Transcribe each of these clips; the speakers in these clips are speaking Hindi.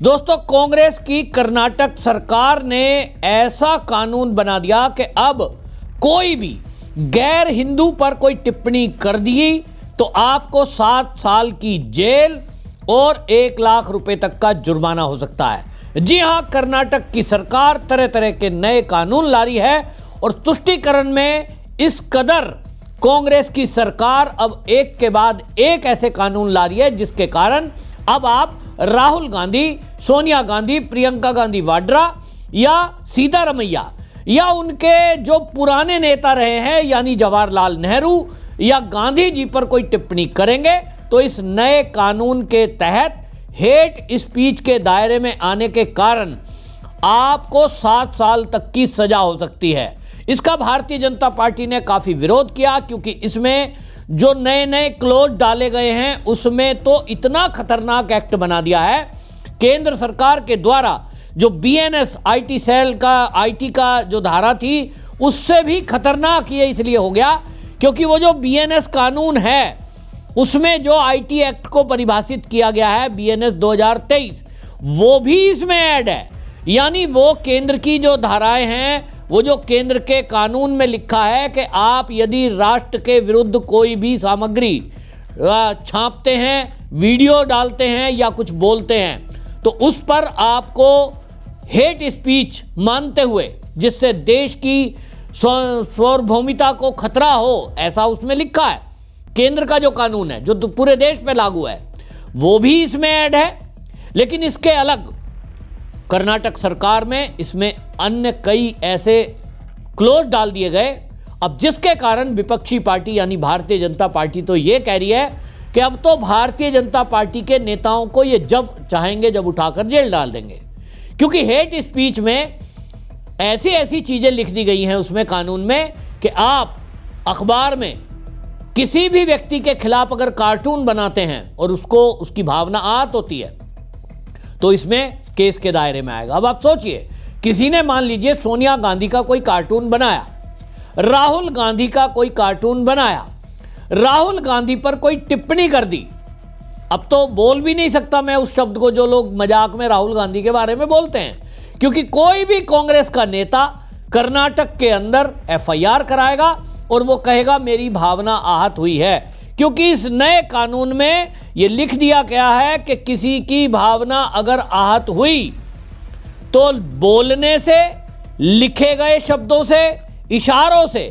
दोस्तों, कांग्रेस की कर्नाटक सरकार ने ऐसा कानून बना दिया कि अब कोई भी गैर हिंदू पर कोई टिप्पणी कर दी तो आपको 7 साल की जेल और 1 लाख रुपए तक का जुर्माना हो सकता है। जी हां, कर्नाटक की सरकार तरह तरह के नए कानून ला रही है और तुष्टीकरण में इस कदर कांग्रेस की सरकार अब एक के बाद एक ऐसे कानून ला रही है जिसके कारण अब आप राहुल गांधी, सोनिया गांधी, प्रियंका गांधी वाड्रा या सीतारमैया या उनके जो पुराने नेता रहे हैं यानी जवाहरलाल नेहरू या गांधी जी पर कोई टिप्पणी करेंगे तो इस नए कानून के तहत हेट स्पीच के दायरे में आने के कारण आपको 7 साल तक की सजा हो सकती है। इसका भारतीय जनता पार्टी ने काफी विरोध किया क्योंकि इसमें जो नए नए क्लोज डाले गए हैं उसमें तो इतना खतरनाक एक्ट बना दिया है केंद्र सरकार के द्वारा। जो बीएनएस आईटी सेल का आईटी का जो धारा थी उससे भी खतरनाक ये इसलिए हो गया क्योंकि वो जो बीएनएस कानून है उसमें जो आईटी एक्ट को परिभाषित किया गया है बीएनएस 2023 वो भी इसमें ऐड है। यानी वो केंद्र की जो धाराएं हैं, वो जो केंद्र के कानून में लिखा है कि आप यदि राष्ट्र के विरुद्ध कोई भी सामग्री छापते हैं, वीडियो डालते हैं या कुछ बोलते हैं तो उस पर आपको हेट स्पीच मानते हुए जिससे देश की सार्वभौमिकता को खतरा हो, ऐसा उसमें लिखा है। केंद्र का जो कानून है जो पूरे देश पे लागू है वो भी इसमें ऐड है। लेकिन इसके अलग कर्नाटक सरकार में इसमें अन्य कई ऐसे क्लोज डाल दिए गए अब जिसके कारण विपक्षी पार्टी यानी भारतीय जनता पार्टी तो ये कह रही है कि अब तो भारतीय जनता पार्टी के नेताओं को ये जब चाहेंगे जब उठाकर जेल डाल देंगे, क्योंकि हेट स्पीच में ऐसी ऐसी चीजें लिख दी गई हैं उसमें कानून में कि आप अखबार में किसी भी व्यक्ति के खिलाफ अगर कार्टून बनाते हैं और उसको उसकी भावना आहत होती है तो इसमें केस के दायरे में आएगा। अब आप सोचिए, किसी ने मान लीजिए सोनिया गांधी का कोई कार्टून बनाया, राहुल गांधी का कोई कार्टून बनाया, राहुल गांधी पर कोई टिप्पणी कर दी। अब तो बोल भी नहीं सकता मैं उस शब्द को जो लोग मजाक में राहुल गांधी के बारे में बोलते हैं, क्योंकि कोई भी कांग्रेस का नेता कर्नाटक के अंदर एफआईआर कराएगा और वो कहेगा मेरी भावना आहत हुई है, क्योंकि इस नए कानून में ये लिख दिया गया है कि किसी की भावना अगर आहत हुई तो बोलने से, लिखे गए शब्दों से, इशारों से,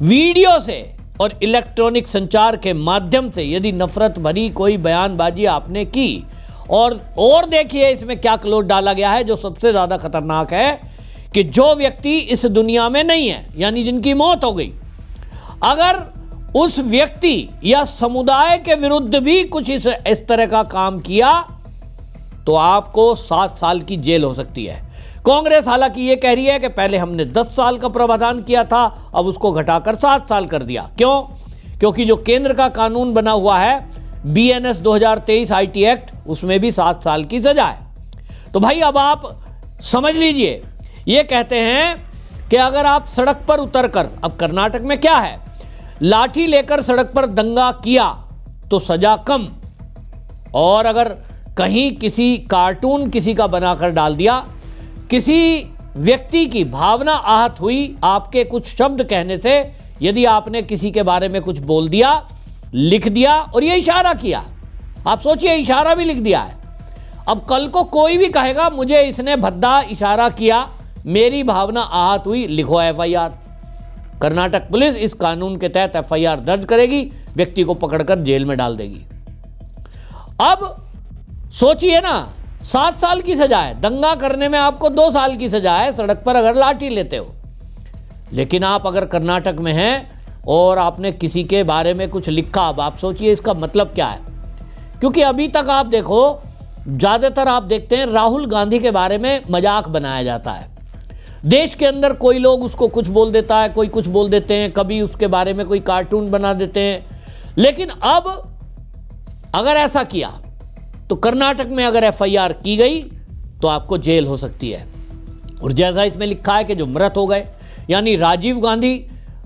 वीडियो से और इलेक्ट्रॉनिक संचार के माध्यम से यदि नफरत भरी कोई बयानबाजी आपने की और देखिए इसमें क्या क्लोज डाला गया है जो सबसे ज्यादा खतरनाक है कि जो व्यक्ति इस दुनिया में नहीं है यानी जिनकी मौत हो गई, अगर उस व्यक्ति या समुदाय के विरुद्ध भी कुछ इस तरह का काम किया तो आपको 7 साल की जेल हो सकती है। कांग्रेस हालांकि ये कह रही है कि पहले हमने 10 साल का प्रावधान किया था, अब उसको घटाकर 7 साल कर दिया। क्यों? क्योंकि जो केंद्र का कानून बना हुआ है बीएनएस 2023 आईटी एक्ट उसमें भी 7 साल की सजा है। तो भाई अब आप समझ लीजिए, ये कहते हैं कि अगर आप सड़क पर उतरकर, अब कर्नाटक में क्या है, लाठी लेकर सड़क पर दंगा किया तो सजा कम, और अगर कहीं किसी कार्टून किसी का बनाकर डाल दिया, किसी व्यक्ति की भावना आहत हुई आपके कुछ शब्द कहने से, यदि आपने किसी के बारे में कुछ बोल दिया, लिख दिया और ये इशारा किया, आप सोचिए इशारा भी लिख दिया है। अब कल को कोई भी कहेगा मुझे इसने भद्दा इशारा किया, मेरी भावना आहत हुई, लिखो एफआईआर। कर्नाटक पुलिस इस कानून के तहत एफआईआर दर्ज करेगी, व्यक्ति को पकड़कर जेल में डाल देगी। अब सोचिए ना, 7 साल की सजा है, दंगा करने में आपको 2 साल की सजा है सड़क पर अगर लाठी लेते हो। लेकिन आप अगर कर्नाटक में हैं और आपने किसी के बारे में कुछ लिखा, अब आप सोचिए इसका मतलब क्या है। क्योंकि अभी तक आप देखो, ज़्यादातर आप देखते हैं राहुल गांधी के बारे में मजाक बनाया जाता है। देश के अंदर कोई लोग उसको कुछ बोल देता है, कोई कुछ बोल देते हैं, कभी उसके बारे में कोई कार्टून बना देते हैं। लेकिन अब अगर ऐसा किया तो कर्नाटक में अगर एफआईआर की गई तो आपको जेल हो सकती है। और जैसा इसमें लिखा है कि जो मृत हो गए यानी राजीव गांधी,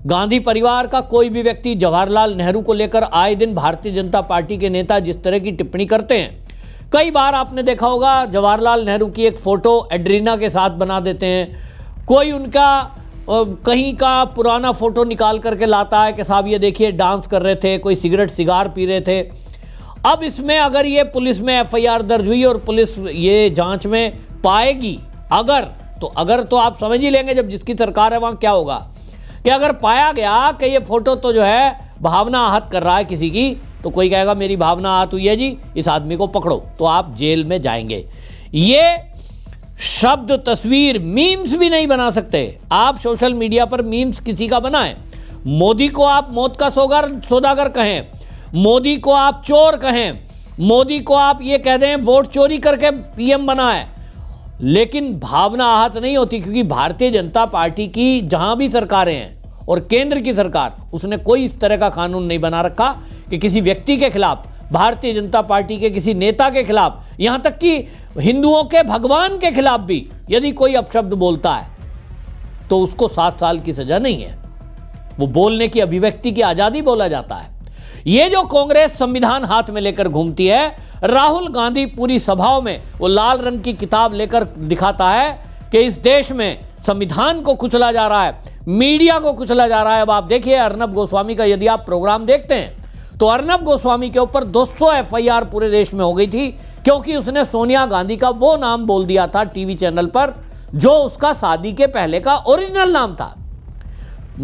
गांधी परिवार का कोई भी व्यक्ति, जवाहरलाल नेहरू को लेकर आए दिन भारतीय जनता पार्टी के नेता जिस तरह की टिप्पणी करते हैं, कई बार आपने देखा होगा जवाहरलाल नेहरू की एक फ़ोटो एड्रीना के साथ बना देते हैं, कोई उनका कहीं का पुराना फ़ोटो निकाल करके लाता है कि साहब ये देखिए डांस कर रहे थे, कोई सिगरेट सिगार पी रहे थे। अब इसमें अगर ये पुलिस में एफआईआर दर्ज हुई और पुलिस ये जांच में पाएगी, अगर तो आप समझ ही लेंगे जब जिसकी सरकार है वहाँ क्या होगा, कि अगर पाया गया कि ये फ़ोटो तो जो है भावना आहत कर रहा है किसी की, तो कोई कहेगा मेरी भावना आहत हुई है जी, इस आदमी को पकड़ो, तो आप जेल में जाएंगे। ये शब्द तस्वीर मीम्स भी नहीं बना सकते आप। सोशल मीडिया पर मीम्स किसी का बनाएं, मोदी को आप मौत का सौदागर कहें, मोदी को आप चोर कहें, मोदी को आप ये कह दें वोट चोरी करके पीएम बनाए, लेकिन भावना आहत नहीं होती, क्योंकि भारतीय जनता पार्टी की जहां भी सरकारें हैं और केंद्र की सरकार, उसने कोई इस तरह का कानून नहीं बना रखा कि किसी व्यक्ति के खिलाफ, भारतीय जनता पार्टी के किसी नेता के खिलाफ, यहां तक कि हिंदुओं के भगवान के खिलाफ भी यदि कोई अपशब्द बोलता है तो उसको 7 साल की सजा नहीं है, वो बोलने की अभिव्यक्ति की आजादी बोला जाता है। ये जो कांग्रेस संविधान हाथ में लेकर घूमती है, राहुल गांधी पूरी सभाओं में वो लाल रंग की किताब लेकर दिखाता है कि इस देश में संविधान को कुचला जा रहा है, मीडिया को कुचला जा रहा है। अब आप देखिए अर्नब गोस्वामी का यदि आप प्रोग्राम देखते हैं तो अर्नब गोस्वामी के ऊपर 200 एफआईआर पूरे देश में हो गई थी, क्योंकि उसने सोनिया गांधी का वो नाम बोल दिया था टीवी चैनल पर जो उसका शादी के पहले का ओरिजिनल नाम था।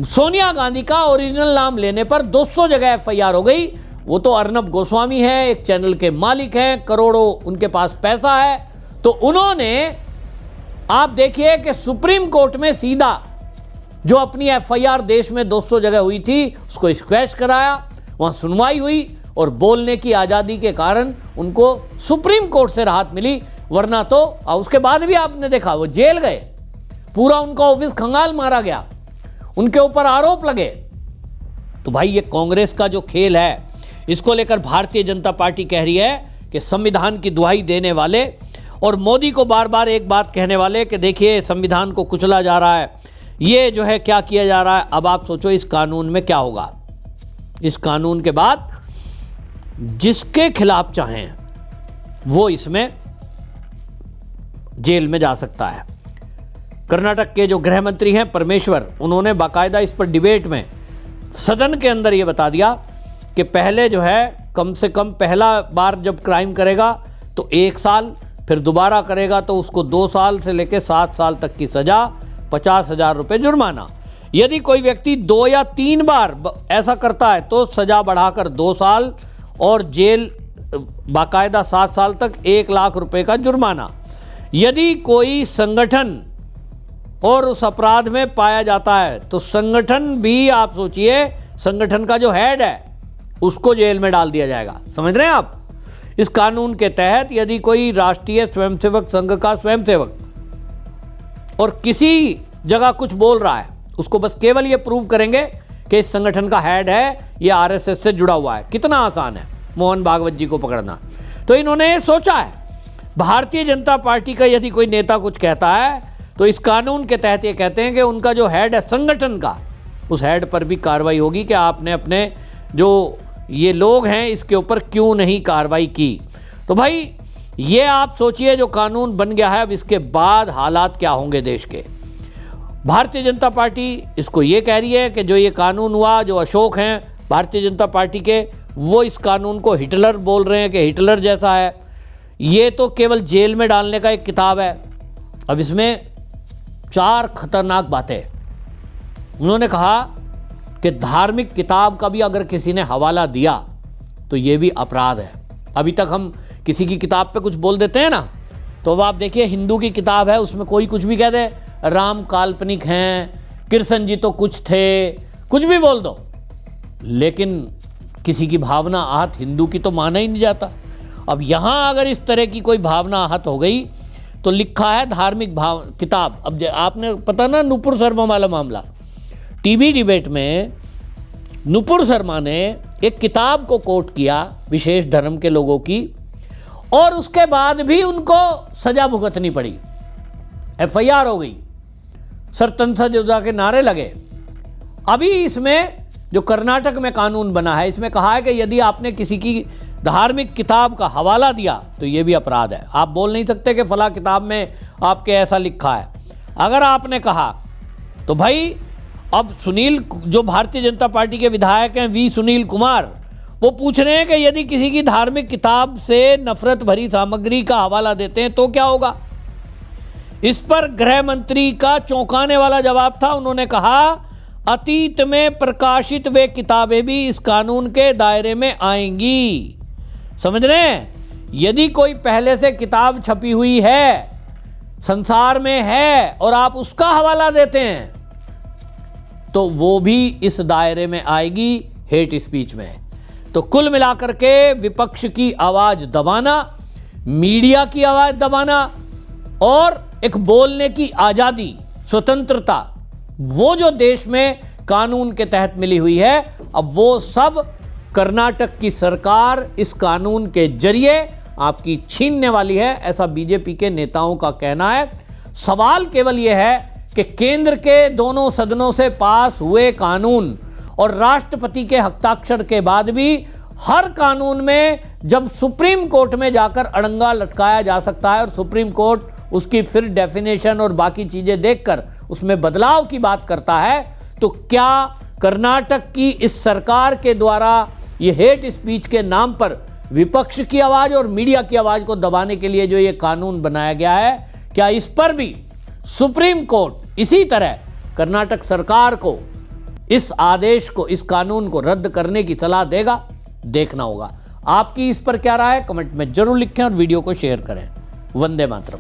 सोनिया गांधी का ओरिजिनल नाम लेने पर 200 जगह एफआईआर हो गई। वो तो अर्नब गोस्वामी है, एक चैनल के मालिक हैं, करोड़ों उनके पास पैसा है, तो उन्होंने आप देखिए कि सुप्रीम कोर्ट में सीधा जो अपनी एफआईआर देश में 200 जगह हुई थी उसको स्क्वैश कराया, वहां सुनवाई हुई और बोलने की आज़ादी के कारण उनको सुप्रीम कोर्ट से राहत मिली, वरना तो उसके बाद भी आपने देखा वो जेल गए, पूरा उनका ऑफिस खंगाल मारा गया, उनके ऊपर आरोप लगे। तो भाई ये कांग्रेस का जो खेल है, इसको लेकर भारतीय जनता पार्टी कह रही है कि संविधान की दुहाई देने वाले और मोदी को बार बार एक बात कहने वाले कि देखिए संविधान को कुचला जा रहा है, ये जो है क्या किया जा रहा है। अब आप सोचो इस कानून में क्या होगा। इस कानून के बाद जिसके खिलाफ चाहें वो इसमें जेल में जा सकता है। कर्नाटक के जो गृह मंत्री हैं परमेश्वर, उन्होंने बाकायदा इस पर डिबेट में सदन के अंदर ये बता दिया कि पहले जो है कम से कम पहला बार जब क्राइम करेगा तो 1 साल, फिर दोबारा करेगा तो उसको 2 साल से लेकर 7 साल तक की सजा, 50,000 रुपये जुर्माना। यदि कोई व्यक्ति 2 या 3 बार ऐसा करता है तो सजा बढ़ाकर 2 साल और जेल बाकायदा 7 साल तक, 1 लाख रुपए का जुर्माना। यदि कोई संगठन और उस अपराध में पाया जाता है तो संगठन भी, आप सोचिए, संगठन का जो हेड है उसको जेल में डाल दिया जाएगा। समझ रहे हैं आप? इस कानून के तहत यदि कोई राष्ट्रीय स्वयंसेवक संघ का स्वयंसेवक और किसी जगह कुछ बोल रहा है, उसको बस केवल ये प्रूव करेंगे कि इस संगठन का हेड है, ये आरएसएस से जुड़ा हुआ है। कितना आसान है मोहन भागवत जी को पकड़ना। तो इन्होंने सोचा है भारतीय जनता पार्टी का यदि कोई नेता कुछ कहता है तो इस कानून के तहत ये कहते हैं कि उनका जो हेड है संगठन का, उस हेड पर भी कार्रवाई होगी कि आपने अपने जो ये लोग हैं इसके ऊपर क्यों नहीं कार्रवाई की। तो भाई ये आप सोचिए जो कानून बन गया है, अब इसके बाद हालात क्या होंगे देश के। भारतीय जनता पार्टी इसको ये कह रही है कि जो ये कानून हुआ, जो अशोक हैं भारतीय जनता पार्टी के, वो इस कानून को हिटलर बोल रहे हैं कि हिटलर जैसा है, ये तो केवल जेल में डालने का एक किताब है। अब इसमें 4 खतरनाक बातें। उन्होंने कहा कि धार्मिक किताब का भी अगर किसी ने हवाला दिया तो ये भी अपराध है। अभी तक हम किसी की किताब पे कुछ बोल देते हैं ना, तो अब आप देखिए हिंदू की किताब है, उसमें कोई कुछ भी कह दे, राम काल्पनिक हैं, कृष्ण जी तो कुछ थे, कुछ भी बोल दो, लेकिन किसी की भावना आहत हिंदू की तो माना ही नहीं जाता। अब यहाँ अगर इस तरह की कोई भावना आहत हो गई तो लिखा है धार्मिक किताब। अब आपने पता ना नुपुर शर्मा वाला मामला, टीवी डिबेट में नुपुर शर्मा ने एक किताब को कोट किया विशेष धर्म के लोगों की, और उसके बाद भी उनको सजा भुगतनी पड़ी, एफआईआर हो गई, सरतंसा जोधा के नारे लगे। अभी इसमें जो कर्नाटक में कानून बना है, इसमें कहा है कि यदि आपने किसी की धार्मिक किताब का हवाला दिया तो ये भी अपराध है। आप बोल नहीं सकते कि फला किताब में आपके ऐसा लिखा है। अगर आपने कहा तो भाई अब सुनील, जो भारतीय जनता पार्टी के विधायक हैं वी सुनील कुमार, वो पूछ रहे हैं कि यदि किसी की धार्मिक किताब से नफरत भरी सामग्री का हवाला देते हैं तो क्या होगा। इस पर गृह मंत्री का चौंकाने वाला जवाब था। उन्होंने कहा अतीत में प्रकाशित वे किताबें भी इस कानून के दायरे में आएंगी। समझ रहे हैं, यदि कोई पहले से किताब छपी हुई है, संसार में है, और आप उसका हवाला देते हैं तो वो भी इस दायरे में आएगी, हेट स्पीच में। तो कुल मिलाकर के विपक्ष की आवाज दबाना, मीडिया की आवाज दबाना और एक बोलने की आजादी, स्वतंत्रता, वो जो देश में कानून के तहत मिली हुई है, अब वो सब कर्नाटक की सरकार इस कानून के जरिए आपकी छीनने वाली है, ऐसा बीजेपी के नेताओं का कहना है। सवाल केवल यह है कि केंद्र के दोनों सदनों से पास हुए कानून और राष्ट्रपति के हस्ताक्षर के बाद भी हर कानून में जब सुप्रीम कोर्ट में जाकर अड़ंगा लटकाया जा सकता है और सुप्रीम कोर्ट उसकी फिर डेफिनेशन और बाकी चीजें देखकर उसमें बदलाव की बात करता है, तो क्या कर्नाटक की इस सरकार के द्वारा ये हेट स्पीच के नाम पर विपक्ष की आवाज और मीडिया की आवाज को दबाने के लिए जो ये कानून बनाया गया है, क्या इस पर भी सुप्रीम कोर्ट इसी तरह कर्नाटक सरकार को इस आदेश को, इस कानून को रद्द करने की सलाह देगा? देखना होगा। आपकी इस पर क्या राय है, कमेंट में जरूर लिखें और वीडियो को शेयर करें। वंदे मातरम।